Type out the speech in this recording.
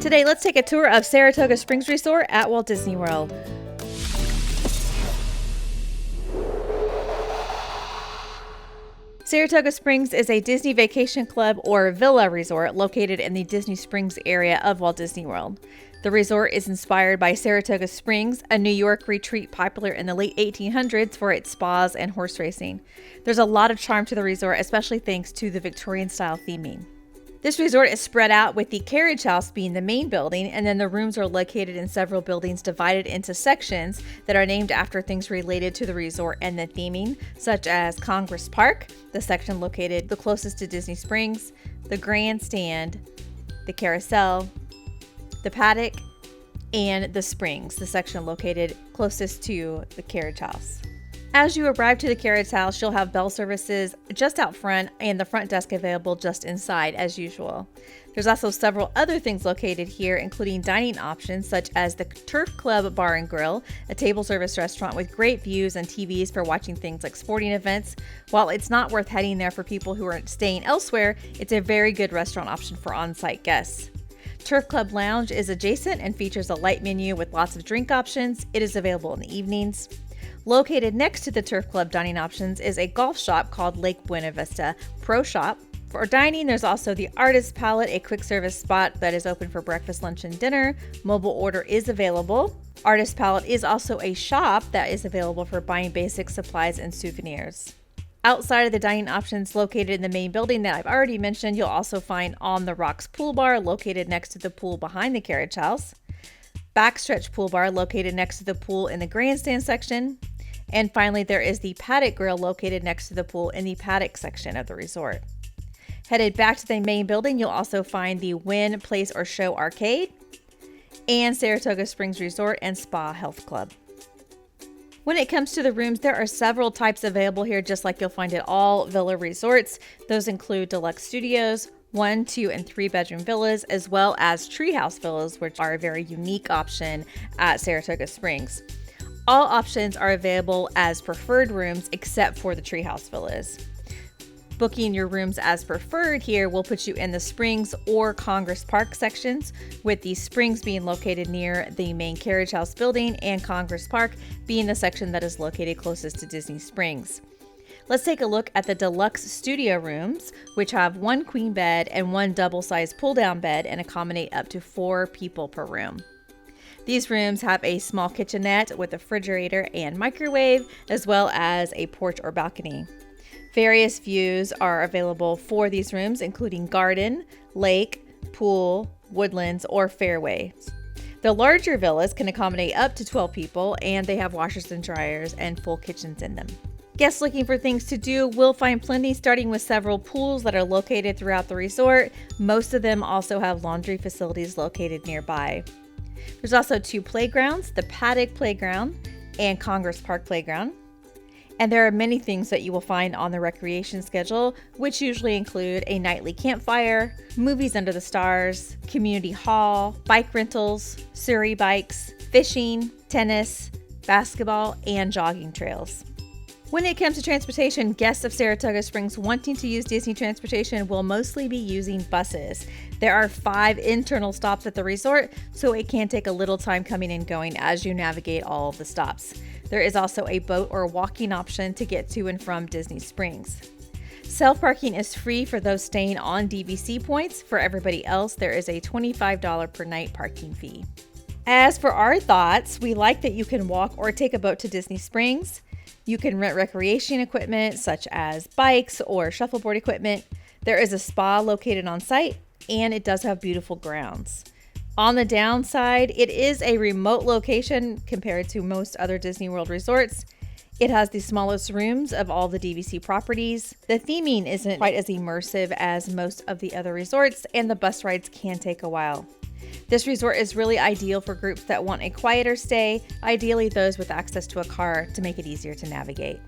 Today, let's take a tour of Saratoga Springs Resort at Walt Disney World. Saratoga Springs is a Disney Vacation Club or villa resort located in the Disney Springs area of Walt Disney World. The resort is inspired by Saratoga Springs, a New York retreat popular in the late 1800s for its spas and horse racing. There's a lot of charm to the resort, especially thanks to the Victorian-style theming. This resort is spread out with the carriage house being the main building, and then the rooms are located in several buildings divided into sections that are named after things related to the resort and the theming, such as Congress Park, the section located the closest to Disney Springs, the grandstand, the carousel, the paddock, and the springs, the section located closest to the carriage house. As you arrive to the carriage house, you'll have bell services just out front and the front desk available just inside as usual. There's also several other things located here, including dining options such as the Turf Club Bar and Grill, a table service restaurant with great views and TVs for watching things like sporting events. While it's not worth heading there for people who are staying elsewhere, it's a very good restaurant option for on-site guests. Turf Club Lounge is adjacent and features a light menu with lots of drink options. It is available in the evenings. Located next to the Turf Club dining options is a golf shop called Lake Buena Vista Pro Shop. For dining, there's also the Artist Palette, a quick service spot that is open for breakfast, lunch, and dinner. Mobile order is available. Artist Palette is also a shop that is available for buying basic supplies and souvenirs. Outside of the dining options located in the main building that I've already mentioned, you'll also find On the Rocks Pool Bar located next to the pool behind the carriage house. Backstretch Pool Bar located next to the pool in the grandstand section. And finally, there is the Paddock Grill located next to the pool in the paddock section of the resort. Headed back to the main building, you'll also find the Wynn Place or Show Arcade and Saratoga Springs Resort and Spa Health Club. When it comes to the rooms, there are several types available here, just like you'll find at all villa resorts. Those include deluxe studios, 1, 2, and 3 bedroom villas, as well as treehouse villas, which are a very unique option at Saratoga Springs. All options are available as preferred rooms except for the treehouse villas. Booking your rooms as preferred here will put you in the Springs or Congress Park sections, with the Springs being located near the main carriage house building and Congress Park being the section that is located closest to Disney Springs. Let's take a look at the deluxe studio rooms, which have 1 queen bed and 1 double-sized pull-down bed and accommodate up to 4 people per room. These rooms have a small kitchenette with a refrigerator and microwave, as well as a porch or balcony. Various views are available for these rooms, including garden, lake, pool, woodlands, or fairways. The larger villas can accommodate up to 12 people, and they have washers and dryers and full kitchens in them. Guests looking for things to do will find plenty, starting with several pools that are located throughout the resort. Most of them also have laundry facilities located nearby. There's also 2 playgrounds, the Paddock Playground and Congress Park Playground. And there are many things that you will find on the recreation schedule, which usually include a nightly campfire, movies under the stars, community hall, bike rentals, Surrey bikes, fishing, tennis, basketball, and jogging trails. When it comes to transportation, guests of Saratoga Springs wanting to use Disney transportation will mostly be using buses. There are 5 internal stops at the resort, so it can take a little time coming and going as you navigate all of the stops. There is also a boat or walking option to get to and from Disney Springs. Self-parking is free for those staying on DVC points. For everybody else, there is a $25 per night parking fee. As for our thoughts, we like that you can walk or take a boat to Disney Springs. You can rent recreation equipment such as bikes or shuffleboard equipment. There is a spa located on site, and it does have beautiful grounds. On the downside, it is a remote location compared to most other Disney World resorts. It has the smallest rooms of all the DVC properties. The theming isn't quite as immersive as most of the other resorts, and the bus rides can take a while. This resort is really ideal for groups that want a quieter stay, ideally those with access to a car to make it easier to navigate.